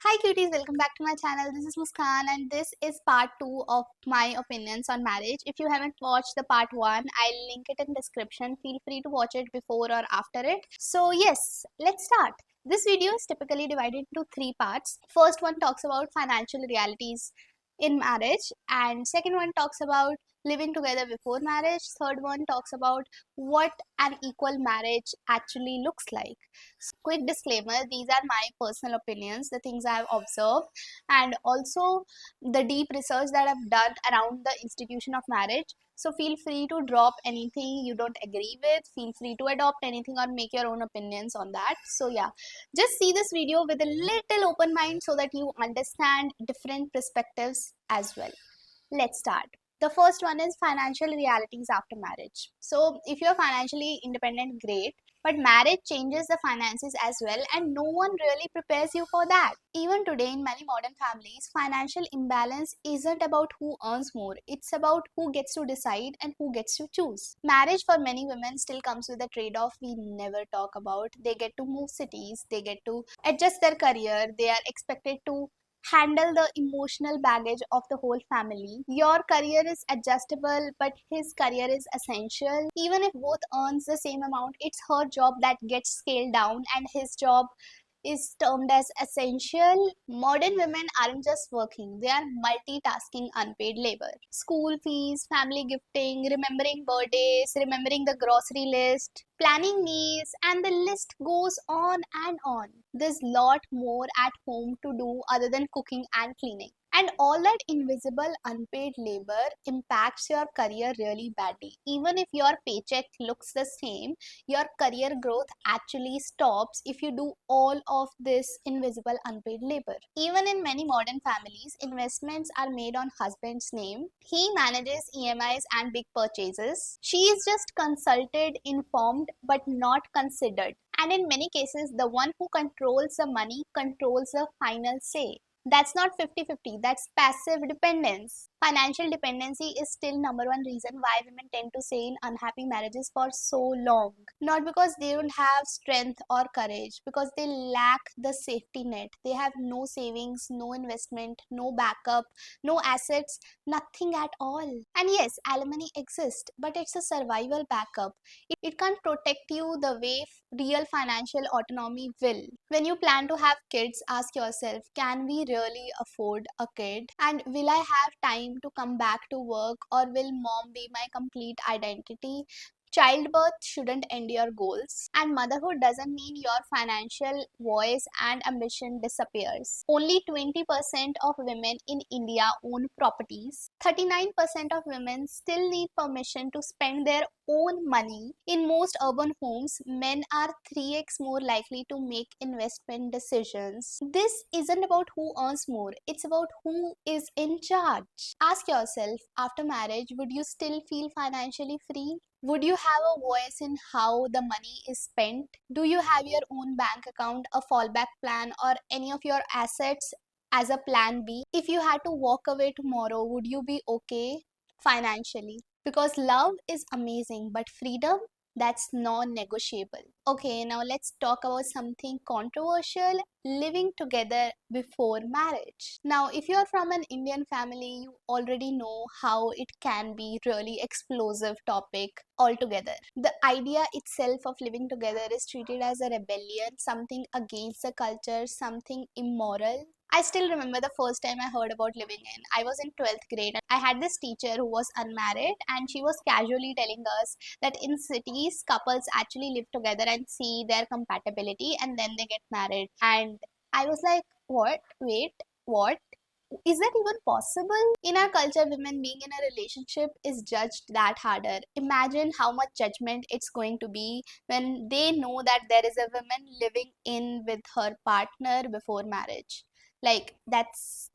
Hi cuties, welcome back to my channel. This is Muskan and this is part 2 of my opinions on marriage. If you haven't watched the part 1, I'll link it in description. Feel free to watch it before or after it. So yes, let's start. This video is typically divided into 3 parts. First one talks about financial realities in marriage, and second one talks about living together before marriage. Third one talks about what an equal marriage actually looks like. Quick disclaimer, these are my personal opinions, the things I have observed, and also the deep research that I've done around the institution of marriage. So feel free to drop anything you don't agree with, feel free to adopt anything or make your own opinions on that. So yeah, just see this video with a little open mind so that you understand different perspectives as well. Let's start. The first one is financial realities after marriage. So, if you're financially independent, great. But marriage changes the finances as well, and no one really prepares you for that. Even today, in many modern families, financial imbalance isn't about who earns more, it's about who gets to decide and who gets to choose. Marriage for many women still comes with a trade off we never talk about. They get to move cities, they get to adjust their career, they are expected to handle the emotional baggage of the whole family. Your career is adjustable, but his career is essential. Even if both earns the same amount, it's her job that gets scaled down and his job is termed as essential. Modern women aren't just working, they are multitasking unpaid labor. School fees, family gifting, remembering birthdays, remembering the grocery list, planning meals, and the list goes on and on. There's lot more at home to do other than cooking and cleaning. And all that invisible unpaid labor impacts your career really badly. Even if your paycheck looks the same, your career growth actually stops if you do all of this invisible unpaid labor. Even in many modern families, investments are made on husband's name. He manages EMIs and big purchases. She is just consulted, informed, but not considered. And in many cases, the one who controls the money controls the final say. That's not 50-50, that's passive dependence. Financial dependency is still number one reason why women tend to stay in unhappy marriages for so long. Not because they don't have strength or courage, because they lack the safety net. They have no savings, no investment, no backup, no assets, nothing at all. And yes, alimony exists, but it's a survival backup. It can't protect you the way real financial autonomy will. When you plan to have kids, ask yourself, can we really afford a kid? And will I have time to come back to work, or will mom be my complete identity? Childbirth shouldn't end your goals, and motherhood doesn't mean your financial voice and ambition disappears. Only 20% of women in India own properties. 39% of women still need permission to spend their own money. In most urban homes, men are 3x more likely to make investment decisions. This isn't about who earns more, it's about who is in charge. Ask yourself, after marriage, would you still feel financially free? Would you have a voice in how the money is spent? Do you have your own bank account, a fallback plan, or any of your assets as a plan B? If you had to walk away tomorrow, would you be okay financially? Because love is amazing, but freedom, that's non-negotiable. Okay, now let's talk about something controversial: living together before marriage. Now, if you're from an Indian family, you already know how it can be really explosive topic altogether. The idea itself of living together is treated as a rebellion, something against the culture, something immoral. I still remember the first time I heard about living in. I was in 12th grade. I had this teacher who was unmarried, and she was casually telling us that in cities, couples actually live together and see their compatibility and then they get married. And I was like, what? Wait, what? Is that even possible? In our culture, women being in a relationship is judged that harder. Imagine how much judgment it's going to be when they know that there is a woman living in with her partner before marriage. Like, that's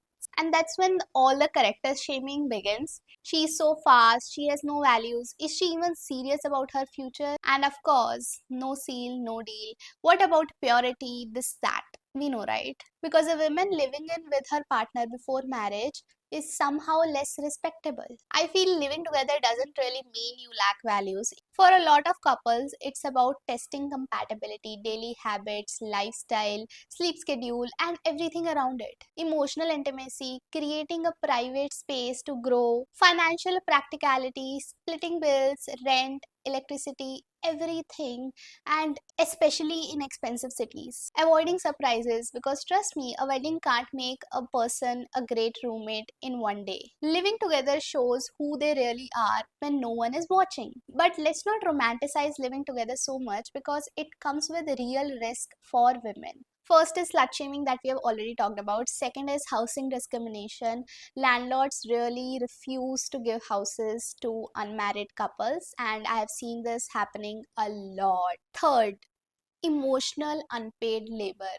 when all the character shaming begins. She's so fast, she has no values. Is she even serious about her future? And of course, no seal, no deal. What about purity, this, that? We know, right? Because a woman living in with her partner before marriage is somehow less respectable. I feel living together doesn't really mean you lack values. For a lot of couples, it's about testing compatibility, daily habits, lifestyle, sleep schedule, and everything around it. Emotional intimacy, creating a private space to grow, financial practicality, splitting bills, rent, electricity, everything, and especially in expensive cities. Avoiding surprises, because trust me, a wedding can't make a person a great roommate in one day. Living together shows who they really are when no one is watching. But let's not romanticize living together so much, because it comes with real risk for women. First is slut shaming that we have already talked about. Second is housing discrimination. Landlords really refuse to give houses to unmarried couples, and I have seen this happening a lot. Third, emotional unpaid labor.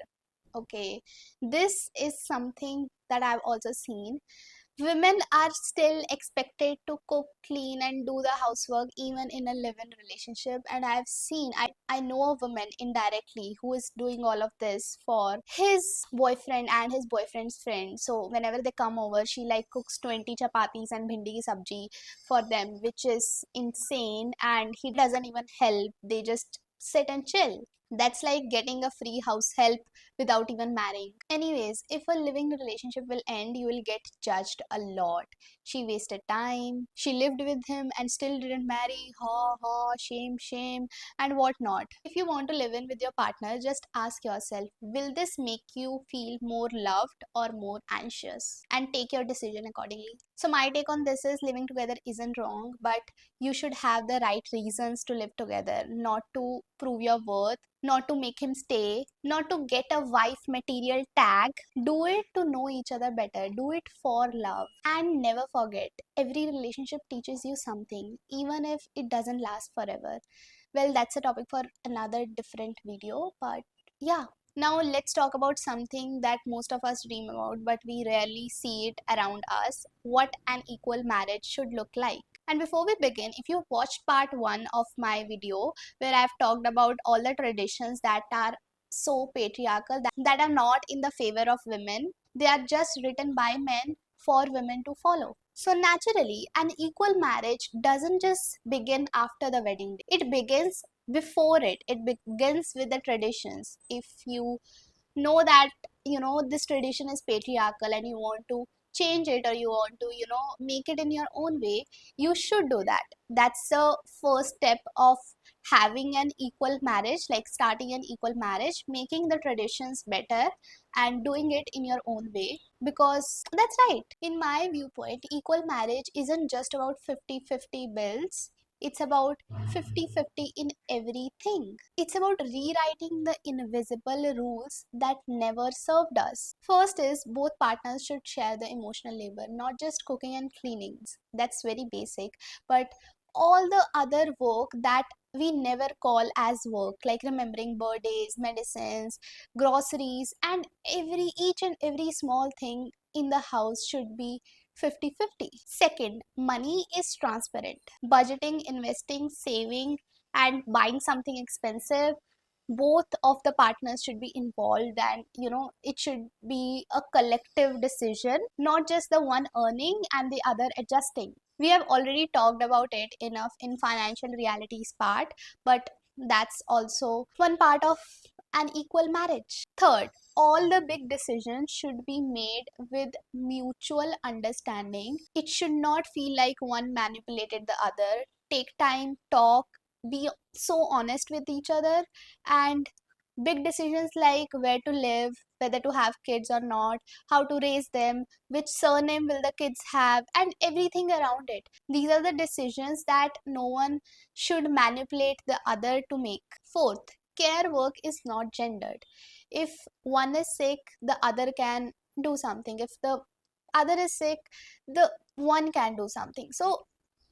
Okay, this is something that I've also seen. Women are still expected to cook, clean, and do the housework even in a live-in relationship. And I know a woman indirectly who is doing all of this for his boyfriend and his boyfriend's friend. So whenever they come over, she like cooks 20 chapatis and bhindi ki sabji for them, which is insane. And he doesn't even help. They just sit and chill. That's like getting a free house help without even marrying. Anyways, if a living relationship will end, you will get judged a lot. She wasted time, she lived with him and still didn't marry, ha ha, shame, shame, and whatnot. If you want to live in with your partner, just ask yourself, will this make you feel more loved or more anxious? And take your decision accordingly. So, my take on this is living together isn't wrong, but you should have the right reasons to live together, not to prove your worth, not to make him stay, not to get a wife material tag. Do it to know each other better. Do it for love. And never forget, every relationship teaches you something, even if it doesn't last forever. Well, that's a topic for another different video, but yeah. Now let's talk about something that most of us dream about, but we rarely see it around us: what an equal marriage should look like. And before we begin, if you watched part 1 of my video where I've talked about all the traditions that are so patriarchal, that are not in the favor of women, they are just written by men for women to follow. So naturally, an equal marriage doesn't just begin after the wedding day. It begins before it. It begins with the traditions. If you know that this tradition is patriarchal and you want to change it, or you want to make it in your own way, you should do that. That's the first step of having an equal marriage, like starting an equal marriage, making the traditions better and doing it in your own way. Because that's right, in my viewpoint, equal marriage isn't just about 50-50 bills. It's about 50-50 in everything. It's about rewriting the invisible rules that never served us. First is, both partners should share the emotional labor, not just cooking and cleaning. That's very basic. But all the other work that we never call as work, like remembering birthdays, medicines, groceries, and each and every small thing in the house should be 50-50. Second, money is transparent. Budgeting, investing, saving, and buying something expensive, both of the partners should be involved, and it should be a collective decision, not just the one earning and the other adjusting. We have already talked about it enough in financial realities part, but that's also one part of an equal marriage. Third, all the big decisions should be made with mutual understanding. It should not feel like one manipulated the other. Take time, talk, be so honest with each other. And big decisions like where to live, whether to have kids or not, how to raise them, which surname will the kids have, and everything around it. These are the decisions that no one should manipulate the other to make. Fourth, care work is not gendered. If one is sick, the other can do something. If the other is sick, the one can do something. So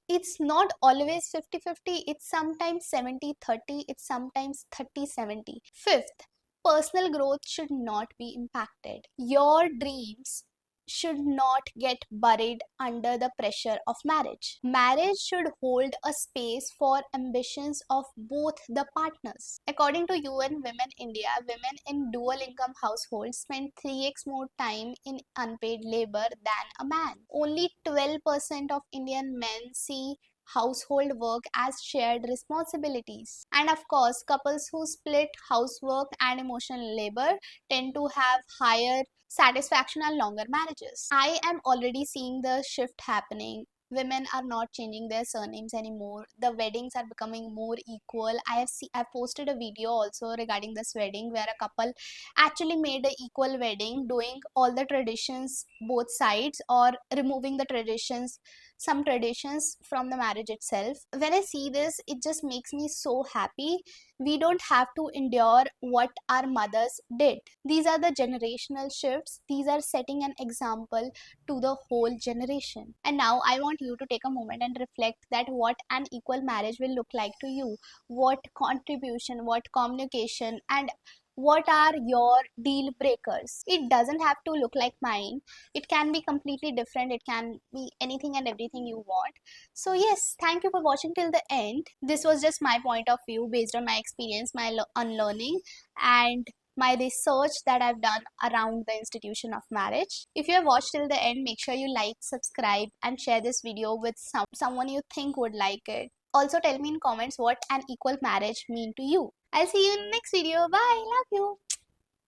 it's not always 50-50. It's sometimes 70-30. It's sometimes 30-70. Fifth, personal growth should not be impacted. Your dreams should not get buried under the pressure of marriage. Marriage should hold a space for ambitions of both the partners. According to UN Women India, women in dual income households spend 3x more time in unpaid labor than a man. Only 12% of Indian men see household work as shared responsibilities. And of course, couples who split housework and emotional labor tend to have higher satisfaction and longer marriages. I am already seeing the shift happening. Women are not changing their surnames anymore. The weddings are becoming more equal. I posted a video also regarding this wedding where a couple actually made an equal wedding, doing all the traditions both sides or removing the traditions, some traditions from the marriage itself. When I see this, it just makes me so happy. We don't have to endure what our mothers did. These are the generational shifts. These are setting an example to the whole generation. And now I want you to take a moment and reflect that what an equal marriage will look like to you. What contribution, what communication, and what are your deal breakers. It doesn't have to look like mine. It can be completely different. It can be anything and everything you want. So yes, thank you for watching till the end. This was just my point of view based on my experience, my unlearning, and my research that I've done around the institution of marriage. If you have watched till the end, make sure you like, subscribe, and share this video with someone you think would like it. Also tell me in comments what an equal marriage mean to you. I'll see you in the next video. Bye. Love you.